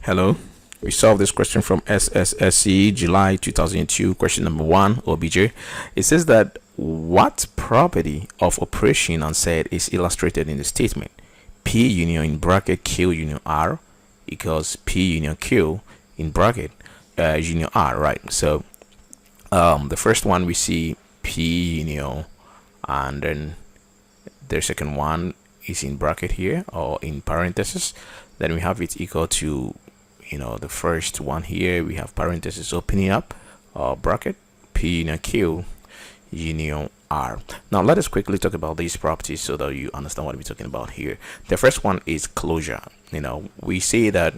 Hello. We solved this question from SSSCE July 2002, question number 1, OBJ. It says that what property of operation on set is illustrated in the statement? P union in bracket Q union R equals P union Q in bracket union R, right? So the first one we see P union, and then the second one is in bracket here or in parentheses. Then we have it equal to, the first one here. We have parentheses opening up, bracket P union Q union R. Now let us quickly talk about these properties so that you understand what we're talking about here. The first one is closure. We say that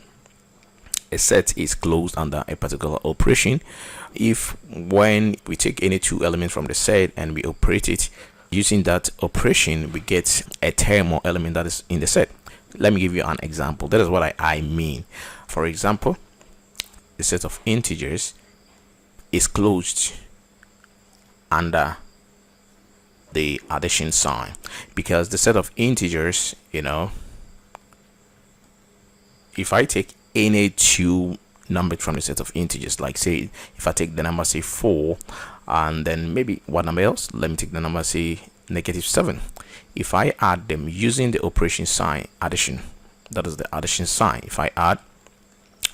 a set is closed under a particular operation if when we take any two elements from the set and we operate it using that operation, we get a term or element that is in the set. Let me give you an example. That is what I mean. For example, the set of integers is closed under the addition sign, because the set of integers, if I take any two numbers from the set of integers, like say if I take the number say 4 and then maybe what number else, let me take the number say -7. If I add them using the operation sign addition, that is the addition sign, if I add,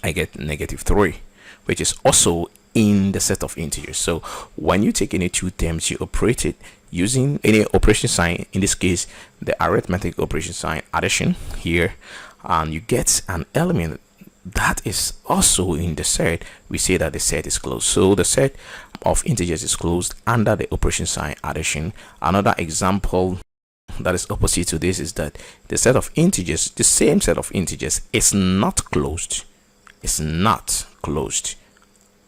I get -3, which is also in the set of integers. So when you take any two terms, you operate it using any operation sign, in this case the arithmetic operation sign addition here, and you get an element that is also in the set. We say that the set is closed. So the set of integers is closed under the operation sign addition. Another example that is opposite to this is that the set of integers, the same set of integers, is not closed. It's not closed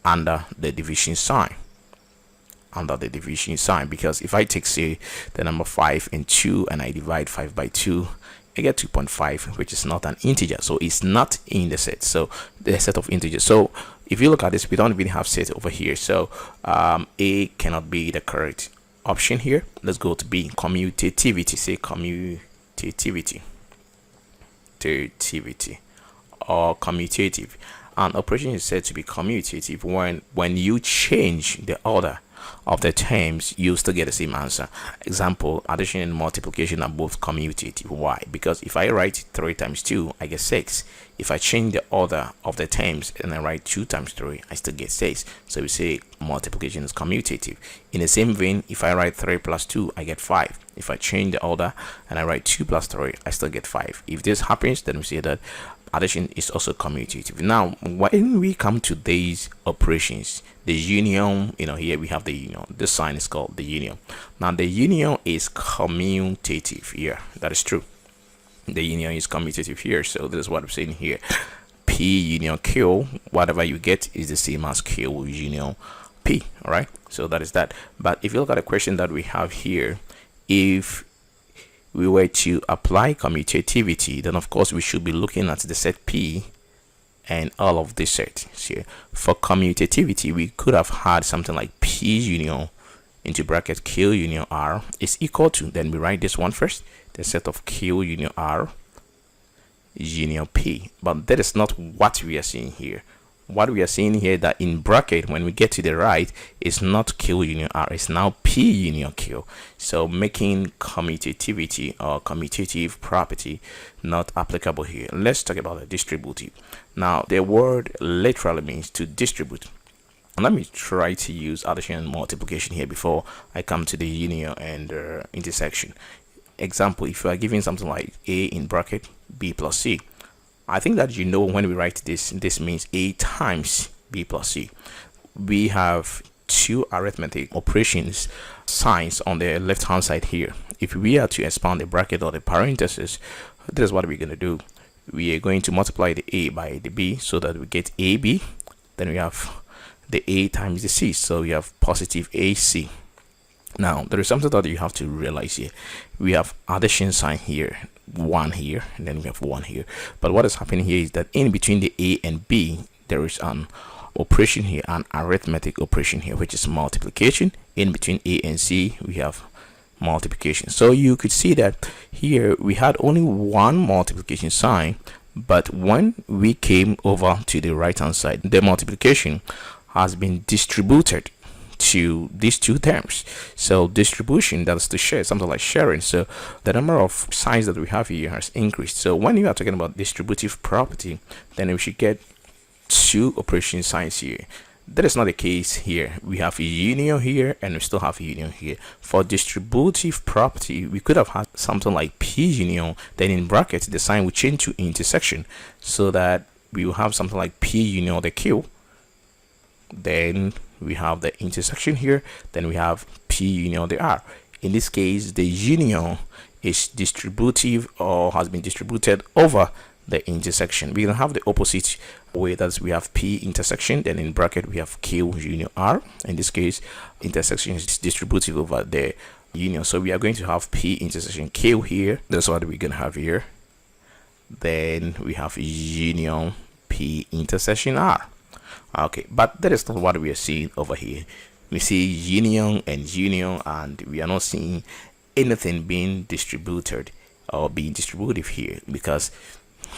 under the division sign. Under the division sign, because if I take say the number 5 and 2 and I divide 5 by 2, I get 2.5, which is not an integer, so it's not in the set. So the set of integers. So if you look at this, we don't even have set over here. So A cannot be the correct option here. Let's go to B, commutativity. Say commutativity, or commutative. An operation is said to be commutative when you change the order of the terms, you still get the same answer. Example, addition and multiplication are both commutative. Why? Because if I write 3 times 2, I get 6. If I change the order of the terms and I write 2 times 3, I still get 6. So we say multiplication is commutative. In the same vein, if I write 3 plus 2, I get 5. If I change the order and I write 2 plus 3, I still get 5. If this happens, then we say that addition is also commutative. Now when we come to these operations, the union, here we have the this sign is called the union. Now the union is commutative here. That is true. The union is commutative here. So this is what I'm saying here. P union Q, whatever you get is the same as Q union P. All right, so that is that. But if you look at the question that we have here, if we were to apply commutativity, then of course we should be looking at the set P and all of this set here. For commutativity, we could have had something like P union into bracket Q union R is equal to, then we write this one first, the set of Q union R union P. But that is not what we are seeing here. What we are seeing here, that in bracket when we get to the right, is not Q union R, it's now P union Q. So making commutativity or commutative property not applicable here. Let's talk about the distributive. Now the word literally means to distribute. And let me try to use addition and multiplication here before I come to the union and intersection. Example, if you are giving something like A in bracket B plus C, I think that when we write this means A times B plus C. We have two arithmetic operations signs on the left hand side here. If we are to expand the bracket or the parentheses, this is what we're going to do. We are going to multiply the A by the B so that we get AB. Then we have the A times the C, so we have positive AC. Now there is something that you have to realize here. We have addition sign here, 1 here, and then we have 1 here. But what is happening here is that in between the A and B, there is an operation here, an arithmetic operation here, which is multiplication. In between A and C, we have multiplication. So you could see that here we had only one multiplication sign, But when we came over to the right hand side, the multiplication has been distributed to these two terms. So distribution, that's to share, something like sharing. So the number of signs that we have here has increased. So when you are talking about distributive property, then we should get two operation signs here. That is not the case here. We have a union here and we still have a union here. For distributive property, we could have had something like P union, then in brackets the sign will change to intersection, so that we will have something like P union the Q, then we have the intersection here, then we have P union the R. In this case, the union is distributive or has been distributed over the intersection. We can have the opposite way, that we have P intersection, then in bracket we have Q union R. In this case, intersection is distributive over the union, so we are going to have P intersection Q here. That's what we're going to have here. Then we have union P intersection R. Okay, but that is not what we are seeing over here. We see union and union, and we are not seeing anything being distributed or being distributive here, because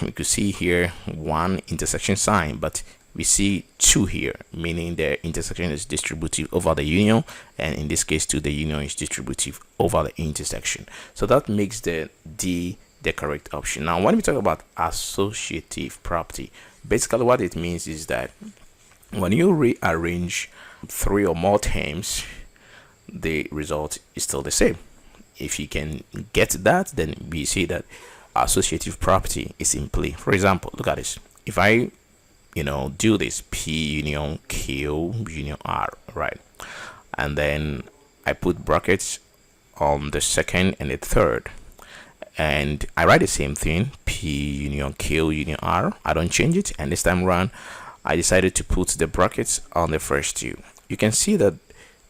we could see here one intersection sign, but we see two here, meaning the intersection is distributive over the union, and in this case too, the union is distributive over the intersection. So that makes the D the correct option. Now when we talk about associative property, basically what it means is that when you rearrange three or more terms, the result is still the same. If you can get that, then we see that associative property is in play. For example, look at this. If I do this P union Q union R, right, and then I put brackets on the second and the third, and I write the same thing, P union Q union R, I don't change it, and this time around I decided to put the brackets on the first two. You can see that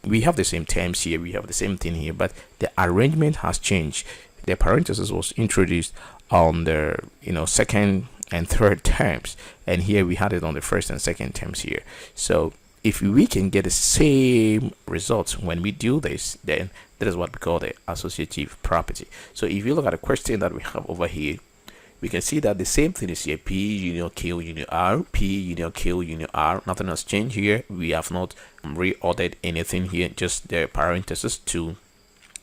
we have the same terms here, we have the same thing here, but the arrangement has changed. The parenthesis was introduced on the second and third terms, and here we had it on the first and second terms here. So if we can get the same results when we do this, then that is what we call the associative property. So if you look at the question that we have over here, we can see that the same thing is here, P union Q union R, P union Q union R. Nothing has changed here. We have not reordered anything here, just the parentheses to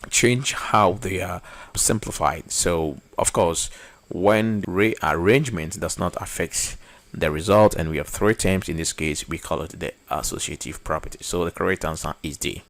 change how they are simplified. So of course, when rearrangement does not affect the result and we have three terms, in this case we call it the associative property. So the correct answer is D.